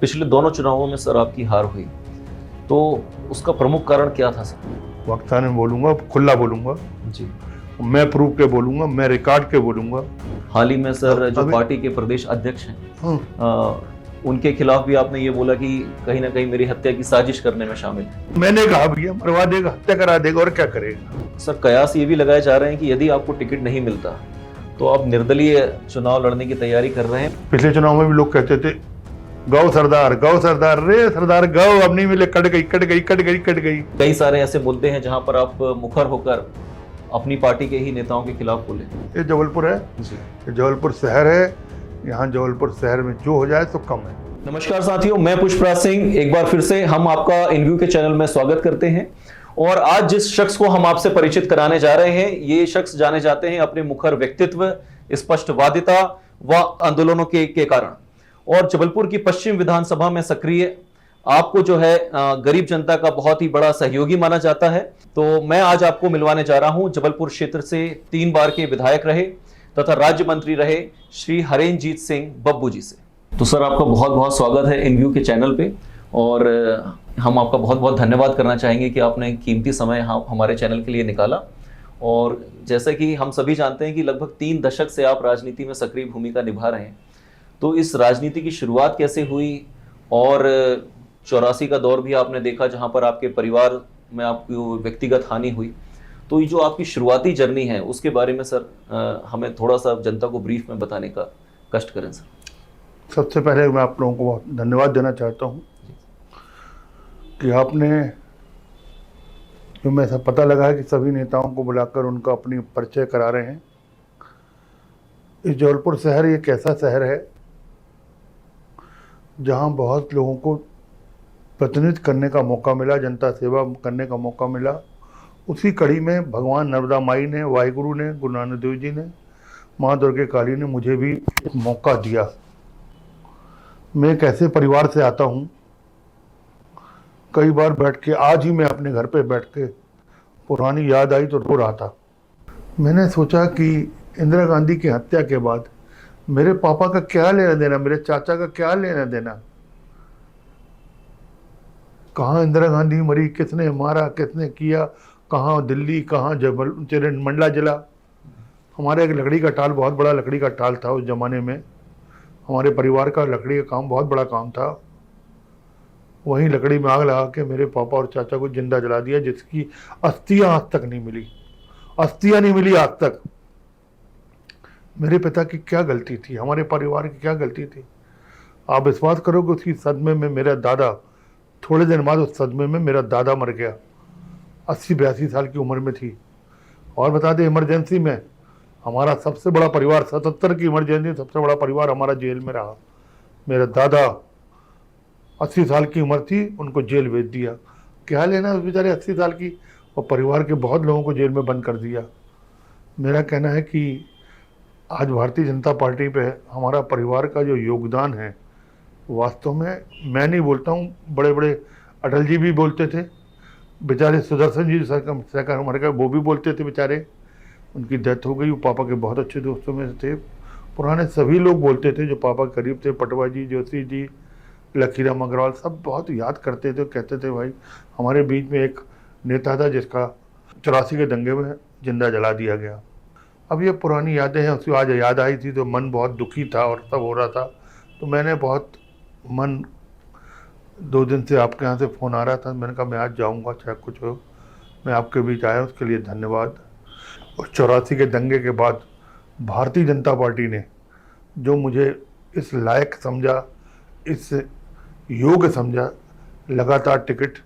पिछले दोनों चुनावों में सर आपकी हार हुई, तो उसका प्रमुख कारण क्या था सर? वक्त आने में बोलूँगा, खुला बोलूँगा जी। मैं, प्रूफ के बोलूँगा, मैं रिकॉर्ड के बोलूँगा। हाल ही में सर जो अभी पार्टी के प्रदेश अध्यक्ष हैं, हाँ, उनके खिलाफ भी आपने ये बोला कि कहीं ना कहीं मेरी हत्या की साजिश करने में शामिल है। मैंने कहा भैया मरवा देगा, हत्या करा देगा और क्या करेगा। सर कयास ये भी लगाए जा रहे हैं कि यदि आपको टिकट नहीं मिलता तो आप निर्दलीय चुनाव लड़ने की तैयारी कर रहे हैं। पिछले चुनाव में भी लोग कहते थे गौ सरदार, रे सरदार गौ अब नहीं मिले, कट गई कट गई कट गई कट गई। कई सारे ऐसे मुद्दे हैं जहां पर आप मुखर होकर अपनी पार्टी के ही नेताओं के खिलाफ बोले। ये जबलपुर है जी। ये जबलपुर शहर है, यहाँ जबलपुर शहर में जो हो जाए तो कम है। नमस्कार साथियों, मैं पुष्पराज सिंह एक बार फिर से हम आपका इनव्यू के चैनल में स्वागत करते हैं। और आज जिस शख्स को हम आपसे परिचित कराने जा रहे हैं, ये शख्स जाने जाते हैं अपने मुखर व्यक्तित्व, स्पष्टवादिता व आंदोलनों के कारण, और जबलपुर की पश्चिम विधानसभा में सक्रिय, आपको जो है गरीब जनता का बहुत ही बड़ा सहयोगी माना जाता है। तो मैं आज आपको मिलवाने जा रहा हूं जबलपुर क्षेत्र से 3 बार के विधायक रहे तथा राज्य मंत्री रहे श्री हरेंजीत सिंह बब्बू जी से। तो सर आपका बहुत बहुत स्वागत है इनव्यू के चैनल पे, और हम आपका बहुत बहुत धन्यवाद करना चाहेंगे कि आपने कीमती समय हमारे चैनल के लिए निकाला। और जैसा कि हम सभी जानते हैं कि लगभग 3 दशक से आप राजनीति में सक्रिय भूमिका निभा रहे हैं, तो इस राजनीति की शुरुआत कैसे हुई, और 84 का दौर भी आपने देखा जहां पर आपके परिवार में आपकी व्यक्तिगत हानि हुई, तो ये जो आपकी शुरुआती जर्नी है उसके बारे में सर हमें थोड़ा सा जनता को ब्रीफ में बताने का कष्ट करें सर। सबसे पहले मैं आप लोगों को बहुत धन्यवाद देना चाहता हूँ कि आपने जो मैं सब पता लगा है कि सभी नेताओं को बुलाकर उनका अपनी परिचय करा रहे हैं। इस जबलपुर शहर एक ऐसा शहर है जहाँ बहुत लोगों को प्रतिनिधित्व करने का मौका मिला, जनता सेवा करने का मौका मिला। उसी कड़ी में भगवान नर्मदा माई ने, वाहिगुरु ने, गुरु नानक देव जी ने, माँ दुर्गे काली ने मुझे भी एक मौका दिया। मैं एक ऐसे परिवार से आता हूँ, कई बार बैठ के, आज ही मैं अपने घर पे बैठ के पुरानी याद आई तो रो रहा था। मैंने सोचा कि इंदिरा गांधी की हत्या के बाद मेरे पापा का क्या लेना देना, मेरे चाचा का क्या लेना देना। कहाँ इंदिरा गांधी मरी, किसने मारा, किसने किया, कहाँ दिल्ली, कहाँ मंडला जिला। हमारे एक लकड़ी का टाल, बहुत बड़ा लकड़ी का टाल था उस जमाने में। हमारे परिवार का लकड़ी का काम बहुत बड़ा काम था। वहीं लकड़ी में आग लगा के मेरे पापा और चाचा को जिंदा जला दिया, जिसकी अस्थियां आज तक नहीं मिली, अस्थियां नहीं मिली आज तक। मेरे पिता की क्या गलती थी, हमारे परिवार की क्या गलती थी। आप विश्वास करोगे उसकी सदमे में मेरा दादा, थोड़े दिन बाद उस सदमे में मेरा दादा मर गया। 80-82 साल की उम्र में थी। और बता दें, इमरजेंसी में हमारा सबसे बड़ा परिवार, 77 की इमरजेंसी सबसे बड़ा परिवार हमारा जेल में रहा। मेरा दादा 80 साल की उम्र थी, उनको जेल भेज दिया। क्या लेना उस बेचारे 80 साल की, और परिवार के बहुत लोगों को जेल में बंद कर दिया। मेरा कहना है कि आज भारतीय जनता पार्टी पे हमारा परिवार का जो योगदान है, वास्तव में मैं नहीं बोलता हूँ, बड़े बड़े अटल जी भी बोलते थे, बेचारे सुदर्शन जी सरकार मर गए, वो भी बोलते थे, बेचारे उनकी डेथ हो गई। वो पापा के बहुत अच्छे दोस्तों में से थे। पुराने सभी लोग बोलते थे जो पापा करीब थे, पटवा जी, जोशी जी, लकीराम अग्रवाल, सब बहुत याद करते थे, कहते थे भाई हमारे बीच में एक नेता था जिसका 84 के दंगे में जिंदा जला दिया गया। अब ये पुरानी यादें हैं, उसकी आज याद आई थी तो मन बहुत दुखी था और सब हो रहा था। तो मैंने बहुत मन, 2 दिन से आपके यहाँ से फ़ोन आ रहा था, मैंने कहा मैं आज जाऊँगा चाहे कुछ हो। मैं आपके बीच आया, उसके लिए धन्यवाद। और 84 के दंगे के बाद भारतीय जनता पार्टी ने जो मुझे इस लायक समझा, इस योग्य समझा, लगातार टिकट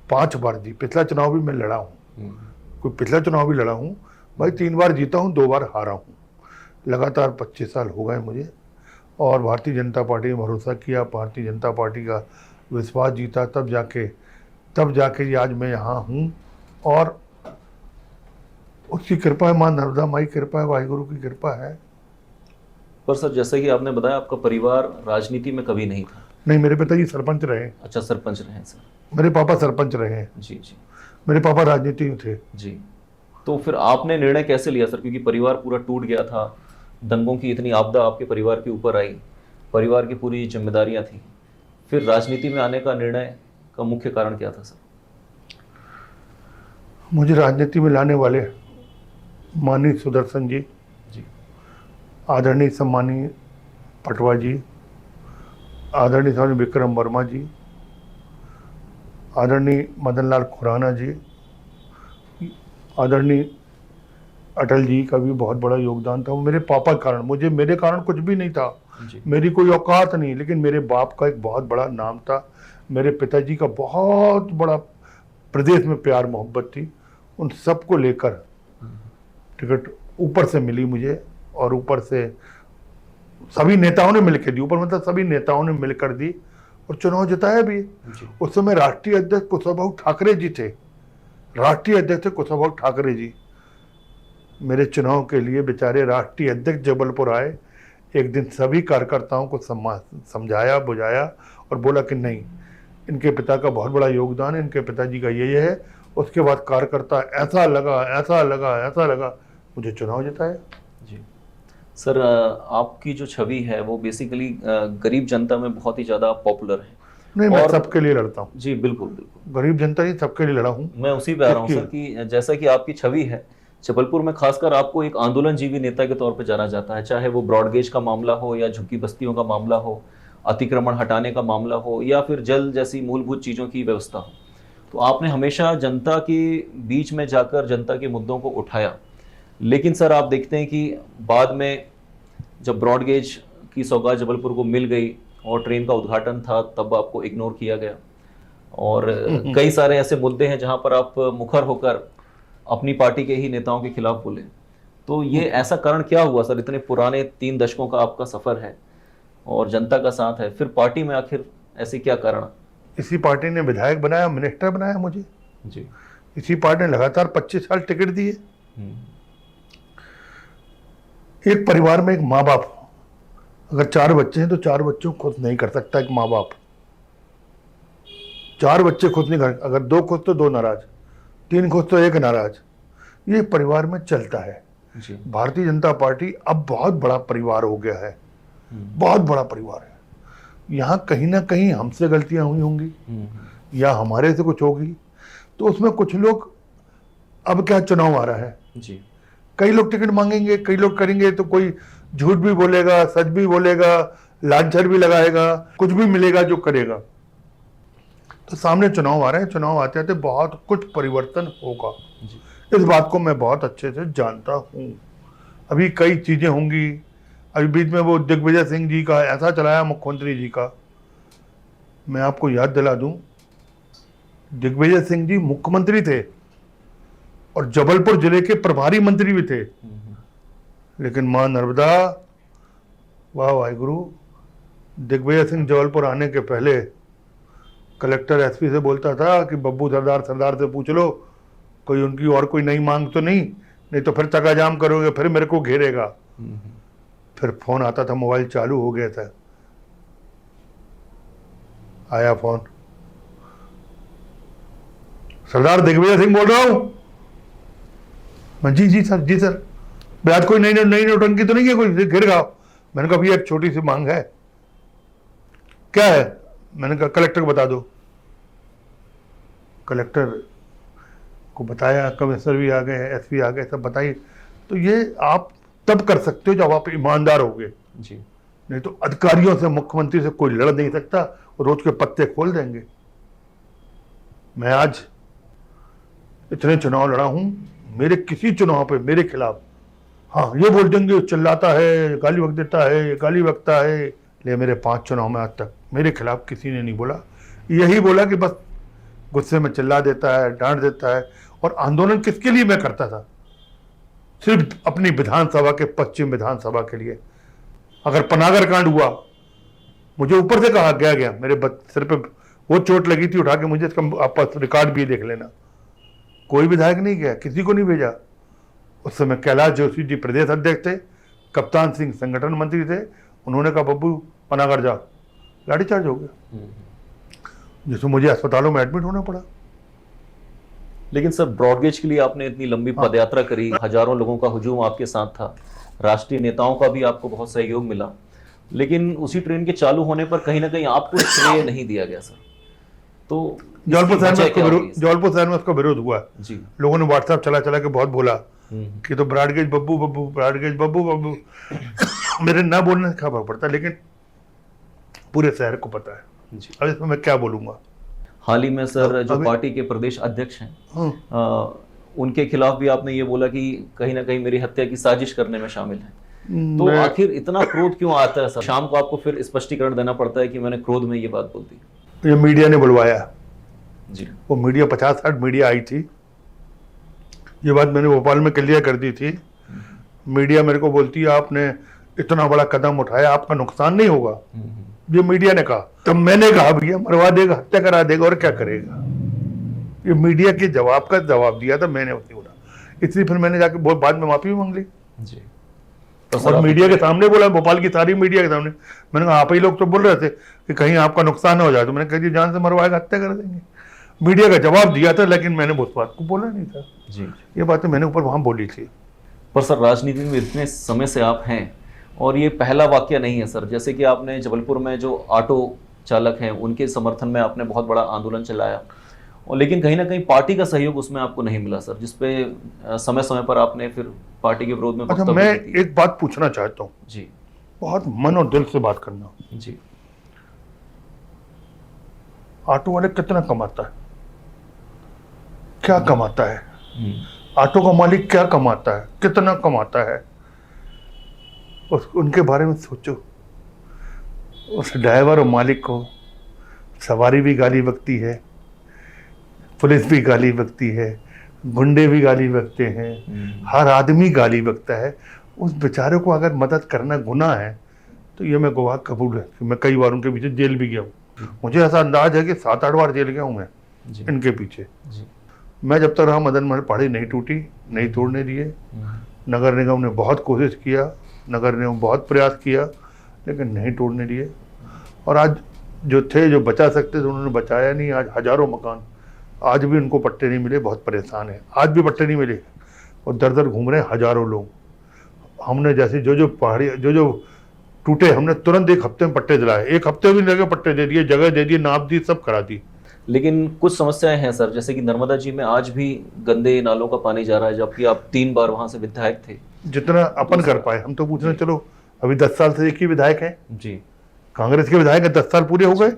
5 बार दी। पिछला चुनाव भी मैं लड़ा हूँ, कोई पिछला चुनाव भी लड़ा हूँ भाई, 3 बार जीता हूँ, 2 बार हारा हूँ। लगातार 25 साल हो गए मुझे। और भारतीय जनता पार्टी ने भरोसा किया, भारतीय जनता पार्टी का विश्वास जीता, तब जाके आज मैं यहाँ हूँ। और उसकी कृपा है, माँ नर्मदा माई कृपा है, वाहिगुरु की कृपा है। पर सर जैसे कि आपने बताया आपका परिवार राजनीति में कभी नहीं था। नहीं, मेरे पिताजी सरपंच रहे। अच्छा, सरपंच रहे सर। मेरे पापा सरपंच रहे। जी जी। मेरे पापा राजनीति में थे। जी। तो फिर आपने निर्णय कैसे लिया सर, क्योंकि परिवार पूरा टूट गया था, दंगों की इतनी आपदा आपके परिवार के ऊपर आई, परिवार की पूरी जिम्मेदारियां थी, फिर राजनीति में आने का निर्णय का मुख्य कारण क्या था सर? मुझे राजनीति में लाने वाले माननीय सुदर्शन जी, जी आदरणीय सम्मानीय पटवा जी, आदरणीय स्वामी विक्रम वर्मा जी, आदरणीय मदन लाल खुराना जी, आदरणीय अटल जी का भी बहुत बड़ा योगदान था। वो मेरे पापा के कारण, मेरे कारण कुछ भी नहीं था, जी मेरी कोई औकात नहीं, लेकिन मेरे बाप का एक बहुत बड़ा नाम था, मेरे पिताजी का बहुत बड़ा प्रदेश में प्यार मोहब्बत थी। उन सबको लेकर टिकट ऊपर से मिली मुझे, और ऊपर से सभी नेताओं ने मिलकर दी, ऊपर मतलब सभी नेताओं ने मिलकर दी, और चुनाव जिताया भी। उस समय राष्ट्रीय अध्यक्ष कुशाभाऊ ठाकरे जी थे, राष्ट्रीय अध्यक्ष थे कुशाभाऊ ठाकरे जी। मेरे चुनाव के लिए बेचारे राष्ट्रीय अध्यक्ष जबलपुर आए, एक दिन सभी कार्यकर्ताओं को समझाया बुझाया और बोला कि नहीं, इनके पिता का बहुत बड़ा योगदान है, इनके पिताजी का ये है। उसके बाद कार्यकर्ता ऐसा लगा मुझे चुनाव जिताया। जी सर, आपकी जो छवि है वो बेसिकली गरीब जनता में बहुत ही ज़्यादा पॉपुलर है। नहीं, मैं सबके लिए लड़ता हूँ। जी बिल्कुल बिल्कुल, गरीब जनता ही सबके लिए लड़ा हूँ। मैं उसी पे आ रहा हूँ सर कि जैसा कि आपकी छवि है जबलपुर में, खासकर आपको एक आंदोलनजीवी नेता के तौर पे जाना जाता है, चाहे वो ब्रॉडगेज का मामला हो या झुग्गी बस्तियों का मामला हो, अतिक्रमण हटाने का मामला हो, या फिर जल जैसी मूलभूत चीज़ों की व्यवस्था हो। तो आपने हमेशा जनता के बीच में जाकर जनता के मुद्दों को उठाया। लेकिन सर आप देखते हैं कि बाद में जब ब्रॉडगेज की सौगात जबलपुर को मिल गई और ट्रेन का उद्घाटन था, तब आपको इग्नोर किया गया। और कई सारे ऐसे मुद्दे हैं जहां पर आप मुखर होकर अपनी पार्टी के ही नेताओं के खिलाफ बोले। तो ये ऐसा कारण क्या हुआ सर? इतने पुराने 3 दशकों का आपका सफर है और जनता का साथ है, फिर पार्टी में आखिर ऐसे क्या कारण? इसी पार्टी ने विधायक बनाया, मिनिस्टर बनाया मुझे। जी इसी पार्टी ने लगातार 25 साल टिकट दिए। एक परिवार में एक माँ बाप, अगर 4 बच्चे हैं तो 4 बच्चों को खुश नहीं कर सकता एक माँ बाप। 4 बच्चे खुश नहीं कर, अगर 2 खुश तो 2 नाराज, 3 खुश तो 1 नाराज। ये परिवार में चलता है। जी भारतीय जनता पार्टी अब बहुत बड़ा परिवार हो गया है, बहुत बड़ा परिवार है। यहाँ कहीं ना कहीं हमसे गलतियां हुई होंगी या हमारे से कुछ होगी, तो उसमें कुछ लोग, अब क्या चुनाव आ रहा है, जी कई लोग टिकट मांगेंगे, कई लोग करेंगे, तो कोई झूठ भी बोलेगा, सच भी बोलेगा, लांछन भी लगाएगा, कुछ भी मिलेगा जो करेगा। तो सामने चुनाव आ रहे हैं, चुनाव आते आते बहुत कुछ परिवर्तन होगा, इस बात को मैं बहुत अच्छे से जानता हूँ। अभी कई चीजें होंगी। अभी बीच में वो दिग्विजय सिंह जी का ऐसा चलाया, मुख्यमंत्री जी का, मैं आपको याद दिला दूं, दिग्विजय सिंह जी मुख्यमंत्री थे और जबलपुर जिले के प्रभारी मंत्री भी थे। लेकिन मां नर्मदा, वाह वाहिगुरु, दिग्विजय सिंह जबलपुर आने के पहले कलेक्टर एसपी से बोलता था कि बब्बू सरदार से पूछ लो कोई उनकी और कोई नई मांग तो नहीं तो फिर चक्का जाम करोगे, फिर मेरे को घेरेगा। फिर फोन आता था, मोबाइल चालू हो गया था, आया फोन, सरदार दिग्विजय सिंह बोल रहा हूं। मैं जी सर, आज कोई नई नोटंकी तो नहीं है, कोई घेरेगा? मैंने कहा भैया एक छोटी सी मांग है। क्या है? मैंने कहा कलेक्टर को बता दो। कलेक्टर को बताया, कमिश्नर भी आ गए, एसपी आ गए, सब बताइए। तो ये आप तब कर सकते हो जब आप ईमानदार होगे जी, नहीं तो अधिकारियों से, मुख्यमंत्री से कोई लड़ नहीं सकता, रोज के पत्ते खोल देंगे। मैं आज इतने चुनाव लड़ा हूं, मेरे किसी चुनाव पे मेरे खिलाफ, हाँ ये बोल देंगे चिल्लाता है, गाली बक देता है, गाली बकता है, ले मेरे 5 चुनाव में आज तक मेरे खिलाफ किसी ने नहीं बोला। यही बोला कि बस गुस्से में चिल्ला देता है, डांट देता है। और आंदोलन किसके लिए मैं करता था? सिर्फ अपनी विधानसभा के, पश्चिम विधानसभा के लिए। अगर पनागर कांड हुआ, मुझे ऊपर से कहा गया मेरे सिर पे वो चोट लगी थी, उठा के मुझे इसका आप रिकॉर्ड भी देख लेना, कोई विधायक नहीं गया, किसी को नहीं भेजा। उस समय कैलाश जोशी जी प्रदेश अध्यक्ष थे, कप्तान सिंह संगठन मंत्री थे, उन्होंने कहा बब्बू पनागर जाओ, लाठीचार्ज हो गया, जिसमें मुझे अस्पतालों में एडमिट होना पड़ा। लेकिन सर ब्रॉडगेज के लिए आपने इतनी लंबी पदयात्रा करी, हजारों लोगों का हुजूम आपके साथ था, राष्ट्रीय नेताओं का भी आपको बहुत सहयोग मिला, लेकिन उसी ट्रेन के चालू होने पर कहीं ना कहीं आपको श्रेय नहीं दिया गया सर। तो जौलपुर शहर में वजह उसका क्या विरोध, होगी? जौलपुर शहर में उसका विरोध हुआ। जी। लोगों ने व्हाट्सएप चला चला के बहुत बोला हम्म। कि तो ब्रॉडगेज बब्बू बब्बू, ब्रॉडगेज बब्बू बब्बू। मेरे ना बोलने से क्या फर्क पड़ता, लेकिन पूरे शहर को पता है। जी। अब इसमें मैं क्या बोलूंगा। हाल ही में सर जो अभी- पार्टी के प्रदेश अध्यक्ष हैं, हाँ, उनके खिलाफ भी आपने ये बोला कि कहीं ना कहीं मेरी हत्या की साजिश करने में शामिल है। तो मैं- आखिर इतना क्रोध क्यों आता है सर? शाम को आपको फिर स्पष्टीकरण देना पड़ता है कि मैंने क्रोध में ये बात बोल दी। ये मीडिया ने बुलवाया। जी। वो मीडिया 50-60 मीडिया आई थी। ये बात मैंने भोपाल में क्लियर कर दी थी। मीडिया मेरे को बोलती है आपने इतना बड़ा कदम उठाया, आपका नुकसान नहीं होगा। ये मीडिया ने कहा। तब मैंने कहा भैया मरवा देगा, हत्या करा देगा और क्या करेगा। ये मीडिया के जवाब का जवाब दिया था मैंने, उसी बोला। इसलिए फिर मैंने जाके बहुत बाद में माफी भी मांग ली जी। तो सर और आप- मीडिया के सामने बोला, भोपाल की सारी मीडिया के सामने। मैंने कहा आप ही लोग तो बोल रहे थे कि कहीं आपका नुकसान हो जाए, तो मैंने कहा जी जान से मरवाएगा, हत्या कर देंगे। मीडिया का जवाब दिया था, लेकिन मैंने उस बात को बोला नहीं था। जी। ये बातें मैंने ऊपर वहां बोली थी। पर सर राजनीति में इतने समय से आप हैं और ये पहला वाकया नहीं है सर। जैसे कि आपने जबलपुर में जो ऑटो चालक हैं उनके समर्थन में आपने बहुत बड़ा आंदोलन चलाया, और लेकिन कहीं ना कहीं पार्टी का सहयोग उसमें आपको नहीं मिला सर, जिसपे समय समय पर आपने फिर पार्टी के विरोध में अच्छा, वक्तव्य मैं भी दिए। एक बात पूछना चाहता हूँ, जी। बहुत मन और दिल से बात करना। जी। ऑटो वाले कितना कमाता है, क्या कमाता है? हम्म। ऑटो का मालिक क्या कमाता है, कितना कमाता है? उनके बारे में सोचो। उस ड्राइवर और मालिक को सवारी भी गाली बकती है, पुलिस भी गाली बकती है, गुंडे भी गाली बकते हैं, हर आदमी गाली बकता है। उस बेचारे को अगर मदद करना गुनाह है तो ये मैं गवाह कबूल है कि मैं कई बार उनके पीछे जेल भी गया हूँ। मुझे ऐसा अंदाज है कि 7-8 बार जेल गया हूँ मैं जी। इनके पीछे। जी। मैं जब तक रहा मदन महल पहाड़ी नहीं टूटी, नहीं तोड़ने दिए। नगर निगम ने बहुत कोशिश किया, नगर निगम बहुत प्रयास किया, लेकिन नहीं तोड़ने दिए। और आज जो थे, जो बचा सकते थे, उन्होंने बचाया नहीं। आज हजारों मकान, आज भी उनको पट्टे नहीं मिले, बहुत परेशान है। आज भी पट्टे नहीं मिले और दर दर घूम रहे हैं हजारों लोग। हमने जैसे जो पहाड़ी जो टूटे, हमने तुरंत 1 हफ्ते में पट्टे दिलाए। 1 हफ्ते भी लगे, पट्टे दे दिए, जगह दे दी, नाप दी, सब करा दी। लेकिन कुछ समस्याएं हैं सर, जैसे कि नर्मदा जी में आज भी गंदे नालों का पानी जा रहा है, जबकि आप 3 बार वहां से विधायक थे। जितना अपन कर पाए हम तो पूछ रहे हैं। चलो अभी 10 साल से एक ही विधायक है, जी। कांग्रेस के विधायक 10 साल पूरे हो गए।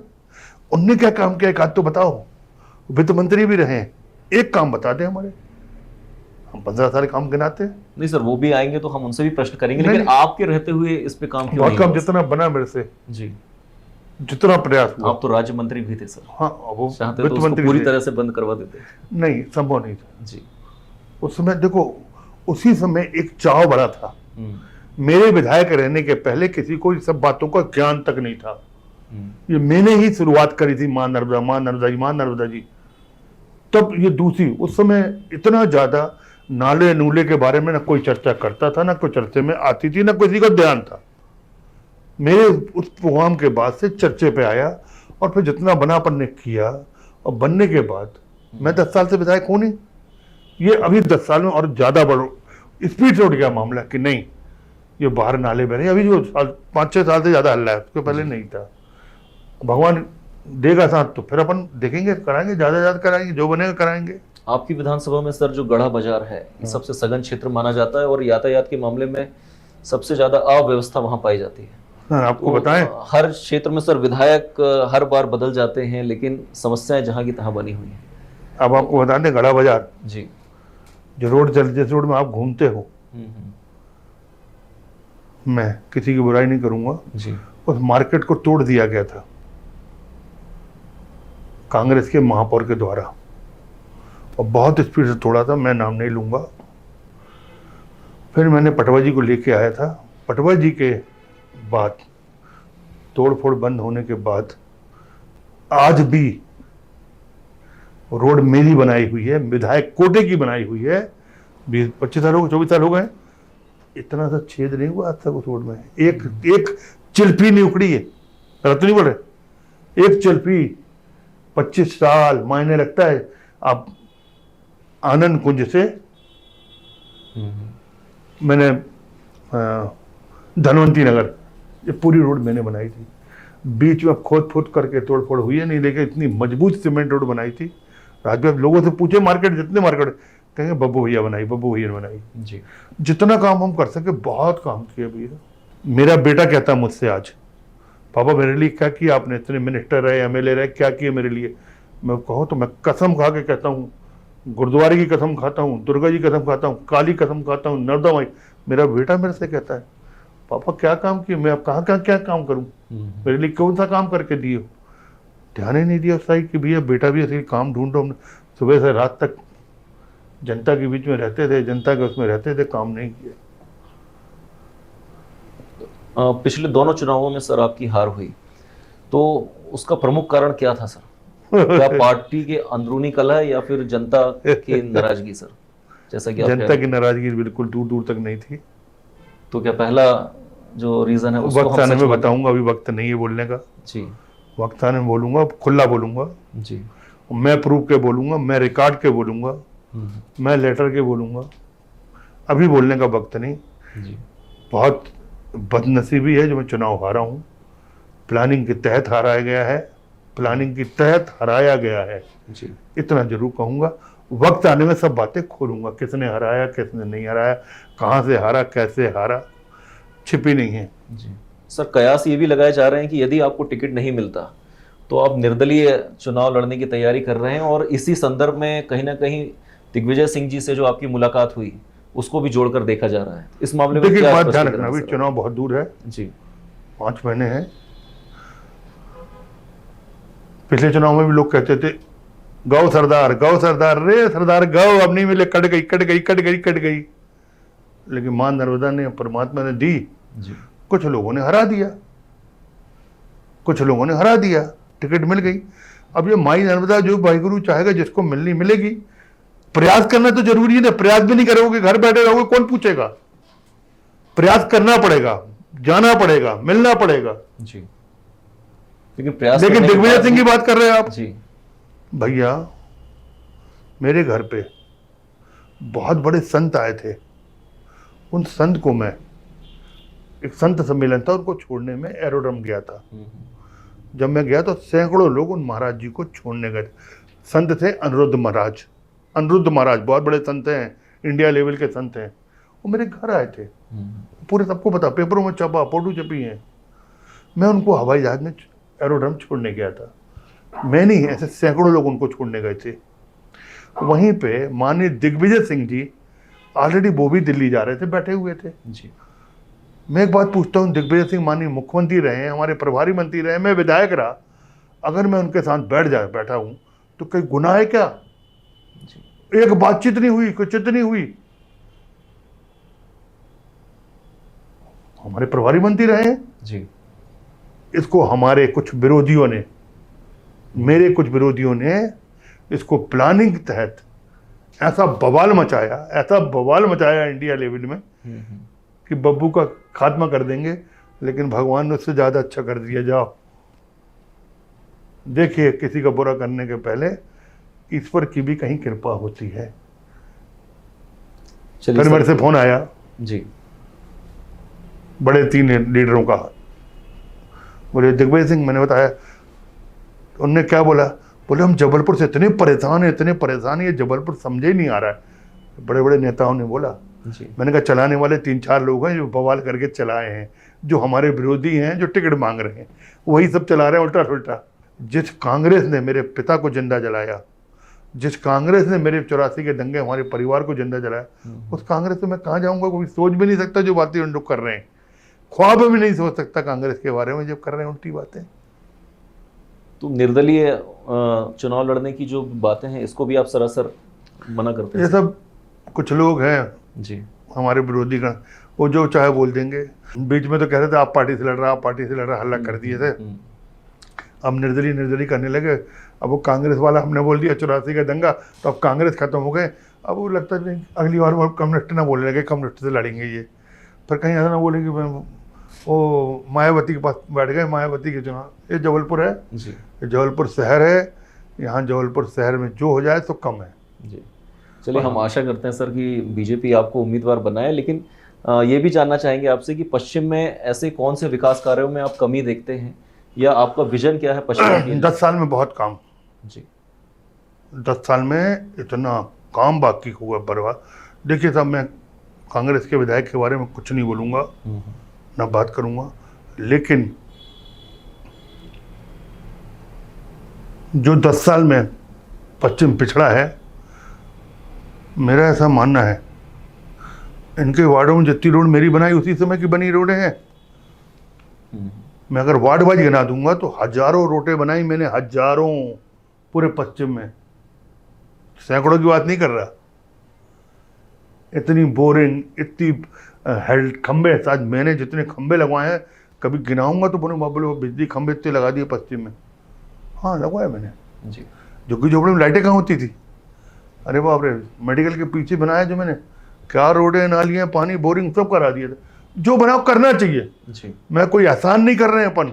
उनने क्या काम किया, एक आध तो बताओ। वित्त मंत्री भी रहे, एक काम बता दें हमारे। हम 15 साल काम गिनाते हैं। नहीं सर, वो भी आएंगे तो हम उनसे भी प्रश्न करेंगे, नहीं, लेकिन आपके रहते हुए इस पे काम क्यों बहुत नहीं कम, हुआ? जितना बना मेरे से, जी। जितना प्रयास हुआ। आप तो राज्य मंत्री भी थे सर, हाँ, वो चाहते तो वित्त उसको मंत्री पूरी थे। तरह से बंद करवा देते। नहीं, संभव नहीं था जी। उस समय। देखो, उसी समय एक चाव बड़ा था। हम्म। मेरे विधायक रहने के पहले किसी को इस सब बातों का ज्ञान तक नहीं था। हम्म। ये मैंने ही शुरुआत करी थी, मां नर्मदा, मां नर्मदा जी, मां नर्मदा जी। तब ये दूसरी, उस समय इतना ज्यादा नाले नूले के बारे में ना कोई चर्चा करता था, ना कोई चर्चे में आती थी, ना किसी को ध्यान था। मेरे उस प्रोग्राम के बाद से चर्चे पे आया और फिर जितना बना अपन ने किया, और बनने के बाद मैं 10 साल से विधायक हूं नहीं। ये अभी 10 साल में और ज्यादा बढ़ो स्पीड से उठ गया मामला कि नहीं, ये बाहर नाले बह रहे हैं। अभी जो 5-6 साल से ज्यादा हल्ला है, उसके पहले नहीं था। भगवान देगा साथ तो फिर अपन देखेंगे, कराएंगे, ज्यादा कराएंगे, जो बनेगा कराएंगे। आपकी विधानसभा में सर जो गढ़ा बाजार है, ये सबसे सघन क्षेत्र माना जाता है और यातायात के मामले में सबसे ज्यादा अव्यवस्था वहां पाई जाती है। हाँ, आपको तो बताएं, हर क्षेत्र में सर विधायक हर बार बदल जाते हैं, लेकिन समस्याएं जहां की तहां बनी हुई हैं। अब आपको बता दें, गड़ा बाजार जी। जो रोड जिस रोड में आप घूमते हो, मैं किसी की बुराई नहीं करूंगा, जी। उस मार्केट को तोड़ दिया गया था कांग्रेस के महापौर के द्वारा, और बहुत स्पीड से तोड़ा था। मैं नाम नहीं लूंगा। फिर मैंने पटवा जी को लेके आया था। पटवा जी के बाद, तोड़फोड़ बंद होने के बाद, आज भी रोड मेरी बनाई हुई है, विधायक कोटे की बनाई हुई है। 20-25 साल हो गए, 24 साल हो गए, इतना सा छेद नहीं हुआ आज तक उस रोड में। एक चिल्फी नहीं उखड़ी है, गलत नहीं बोल रहे, एक चिल्फी। 25 साल मायने लगता है। आप आनंद कुंज से मैंने धनवंती नगर ये पूरी रोड मैंने बनाई थी। बीच में खोद खोद करके तोड़ फोड़ हुई है नहीं, लेकिन इतनी मजबूत सीमेंट रोड बनाई थी। आज भी आप लोगों से पूछे मार्केट, जितने मार्केट कहेंगे बब्बू भैया बनाई, बब्बू भैया बनाई। जी। जितना काम हम कर सके बहुत काम किया भैया। मेरा बेटा कहता है मुझसे आज, पापा मेरे लिए क्या किया आपने, इतने मिनिस्टर रहे, एमएलए रहे, क्या किए मेरे लिए। मैं कहूँ तो मैं कसम खा के कहता हूँ, गुरुद्वारे की कसम खाता हूँ, दुर्गा जी कसम खाता हूँ, काली कसम खाता हूँ, नर्मदा माई। मेरा बेटा मेरे से कहता है पापा क्या काम किए, मैं अब कहाँ कहाँ क्या काम करूँ, मेरे लिए कौन सा काम करके दिए हो। ध्यान ही नहीं दिया उस साइड कि भैया बेटा भी ऐसे काम ढूंढो। हमने सुबह से रात तक जनता के बीच में रहते थे, जनता के उसमें रहते थे, काम नहीं किया। पिछले दोनों चुनावों में सर आपकी हार हुई, तो उसका प्रमुख कारण क्या था सर? क्या पार्टी के अंदरूनी कलह या फिर जनता की नाराजगी सर? जैसा कि आप जनता की नाराजगी बिल्कुल दूर दूर तक नहीं थी। तो क्या पहला जो रीजन है उसको वक्त आने में बताऊंगा, अभी वक्त नहीं है बोलने का। जी। वक्त आने में बोलूंगा, खुला बोलूंगा जी। मैं, प्रूफ के बोलूंगा, मैं रिकॉर्ड के बोलूंगा, मैं लेटर के बोलूंगा। अभी बोलने का वक्त नहीं। जी। बहुत बदनसीबी है जो मैं चुनाव हारा हूँ। प्लानिंग के तहत हाराया गया है, प्लानिंग के तहत हराया गया है। जी। इतना जरूर कहूंगा। वक्त आने में सब बातें खोलूंगा, किसने हराया, किसने नहीं हराया, कहाँ से हारा, कैसे हारा, छिपी नहीं है। जी सर, कयास ये भी लगाए जा रहे हैं कि यदि आपको टिकट नहीं मिलता तो आप निर्दलीय चुनाव लड़ने की तैयारी कर रहे हैं, और इसी संदर्भ में कहीं ना कहीं दिग्विजय सिंह जी से जो आपकी मुलाकात हुई उसको भी जोड़कर देखा जा रहा है। इस मामले में देखिए क्या बात ध्यान स्पष्टीकरण रखना, है अभी सर? चुनाव बहुत दूर है, जी। 5 महीने हैं। पिछले चुनाव में भी लोग कहते थे गौ सरदार, गौ सरदार, रे सरदार गौ अब नहीं मिले, कट गई कट गई कट गई कट गई। लेकिन मां नर्मदा ने, परमात्मा ने दी। जी। कुछ लोगों ने हरा दिया, कुछ लोगों ने हरा दिया, टिकट मिल गई। अब ये माई नर्मदा जो वाहिगुरु चाहेगा जिसको मिलनी मिलेगी। प्रयास करना तो जरूरी है ना, प्रयास भी नहीं करोगे, घर बैठे रहोगे, कौन पूछेगा। प्रयास करना पड़ेगा, जाना पड़ेगा, मिलना पड़ेगा। जी। लेकिन प्रयास लेकिन करने के दिग्विजय बाद सिंह की भी- बात कर रहे हैं आप। जी। भैया मेरे घर पे बहुत बड़े संत आए थे। उन संत को मैं, एक संत सम्मेलन था, उनको छोड़ने में एरोड्रम गया था। जब मैं गया तो सैकड़ों लोग उन महाराज जी को छोड़ने गए। संत थे अनिरुद्ध महाराज। अनिरुद्ध महाराज बहुत बड़े संत हैं, इंडिया लेवल के संत हैं। वो मेरे घर आए थे, पूरे सबको पता, पेपरों में छपा, फोटो छपी हैं। मैं उनको हवाई जहाज में एरोड्रम छोड़ने गया था। मैं नहीं, ऐसे सैकड़ों लोग उनको छोड़ने गए थे। वहीं पे माननीय दिग्विजय सिंह जी ऑलरेडी वो भी दिल्ली जा रहे थे, बैठे हुए थे। जी। मैं एक बात पूछता हूँ, दिग्विजय सिंह माननीय मुख्यमंत्री रहे हैं, हमारे प्रभारी मंत्री रहे, मैं विधायक रहा, अगर मैं उनके साथ बैठा हूँ तो कोई गुनाह है क्या? एक बातचीत नहीं हुई, कोई चित नहीं हुई। हमारे प्रभारी मंत्री रहे हैं। जी। इसको हमारे कुछ विरोधियों ने, मेरे कुछ विरोधियों ने इसको प्लानिंग के तहत ऐसा बवाल मचाया इंडिया लेवल में कि बब्बू का खात्मा कर देंगे। लेकिन भगवान ने उससे ज्यादा अच्छा कर दिया। जाओ देखिए, किसी का बुरा करने के पहले ईश्वर की भी कहीं कृपा होती है। फिर मेरे से फोन आया जी, बड़े 3 लीडरों का, बोले दिग्विजय सिंह, मैंने बताया। उनने क्या बोला, बोले हम जबलपुर से इतने परेशान है, ये जबलपुर समझे ही नहीं आ रहा है। बड़े बड़े नेताओं ने बोला। जी। मैंने कहा चलाने वाले 3-4 लोग हैं जो बवाल करके चलाए हैं, जो हमारे विरोधी हैं, जो टिकट मांग रहे हैं, वही सब चला रहे हैं उल्टा सुल्टा। जिस कांग्रेस ने मेरे पिता को जिंदा जलाया, जिस कांग्रेस ने मेरे 84 के दंगे हमारे परिवार को जिंदा जलाया, उस कांग्रेस से मैं कहाँ जाऊंगा? कोई सोच भी नहीं सकता जो बातें उन लोग कर रहे हैं। ख्वाब में नहीं सोच सकता कांग्रेस के बारे में जब कर रहे हैं उल्टी बातें। तो निर्दलीय चुनाव लड़ने की जो बातें हैं इसको भी आप सरासर मना करते हैं? ये सब कुछ लोग हैं जी, हमारे विरोधी गण, वो जो चाहे बोल देंगे। बीच में तो कह रहे थे आप पार्टी से लड़ रहा, हल्ला कर दिए थे। अब निर्दलीय करने लगे। अब वो कांग्रेस वाला हमने बोल दिया 84 का दंगा, तो अब कांग्रेस खत्म हो गए। अब वो लगता नहीं, अगली बार वो कम्युनिस्ट ना बोलने लगे, कम्युनिस्ट से लड़ेंगे ये। फिर कहीं ऐसा ना बोले कि वो मायावती के पास बैठ गए, मायावती के चुनाव। ये जबलपुर है जी, ये जबलपुर शहर है। यहाँ जबलपुर शहर में जो हो जाए तो कम है। जी। चलिए, हम आशा करते हैं सर कि बीजेपी आपको उम्मीदवार बनाए, लेकिन ये भी जानना चाहेंगे आपसे कि पश्चिम में ऐसे कौन से विकास कार्यों में आप कमी देखते हैं या आपका विजन क्या है पश्चिम के लिए? 10 साल में बहुत काम जी 10 साल में इतना काम बाकी हुआ बर्बाद। देखिए साहब, मैं कांग्रेस के विधायक के बारे में कुछ नहीं बोलूँगा, ना बात करूँगा, लेकिन जो 10 साल में पश्चिम पिछड़ा है, मेरा ऐसा मानना है, इनके वार्डों में जितनी रोड मेरी बनाई उसी समय की बनी रोडें हैं। मैं अगर वार्ड वाइज गिना दूंगा तो हजारों रोडें बनाई मैंने, हजारों, पूरे पश्चिम में, सैकड़ों की बात नहीं कर रहा। इतनी बोरिंग, इतनी हेल्थ खंबे, आज मैंने जितने खंबे लगवाए हैं, कभी गिनाऊंगा तो बोले बाबू बिजली खंबे इतने लगा दिए पश्चिम में। हाँ लगवाया मैंने जी। झुग्गी झोपड़ी में लाइटें कहाँ होती थी? अरे बाप रे, मेडिकल के पीछे बनाया जो मैंने, क्या रोडें, नालियाँ, पानी, बोरिंग सब करा दिया था। जो बनाओ करना चाहिए जी। मैं कोई आसान नहीं कर रहे हैं अपन।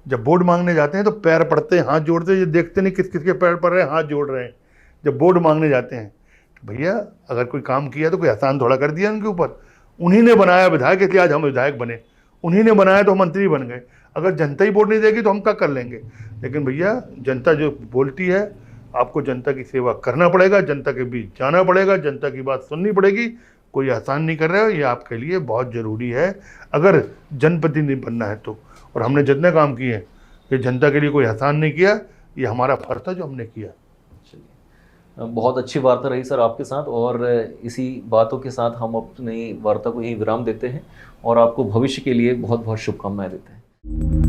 जब वोट मांगने जाते हैं तो पैर पड़ते हैं, हाथ जोड़ते हैं, ये देखते नहीं किस किस के पैर पड़ रहे हैं, हाथ जोड़ रहे हैं जब वोट मांगने जाते हैं। तो भैया अगर कोई काम किया तो कोई आसान थोड़ा कर दिया उनके ऊपर। उन्हीं ने बनाया विधायक, इसलिए आज हम विधायक बने, उन्हीं ने बनाया तो हम मंत्री बन गए। अगर जनता ही वोट नहीं देगी तो हम क्या कर लेंगे? लेकिन भैया जनता जो बोलती है, आपको जनता की सेवा करना पड़ेगा, जनता के बीच जाना पड़ेगा, जनता की बात सुननी पड़ेगी। कोई आसान नहीं कर रहा है, ये आपके लिए बहुत ज़रूरी है अगर जनप्रतिनिधि बनना है तो। और हमने जितने काम किए ये जनता के लिए कोई आसान नहीं किया, ये हमारा फर्ज था जो हमने किया। चलिए, बहुत अच्छी वार्ता रही सर आपके साथ, और इसी बातों के साथ हम अपनी वार्ता को यहीं विराम देते हैं और आपको भविष्य के लिए बहुत बहुत शुभकामनाएं देते हैं।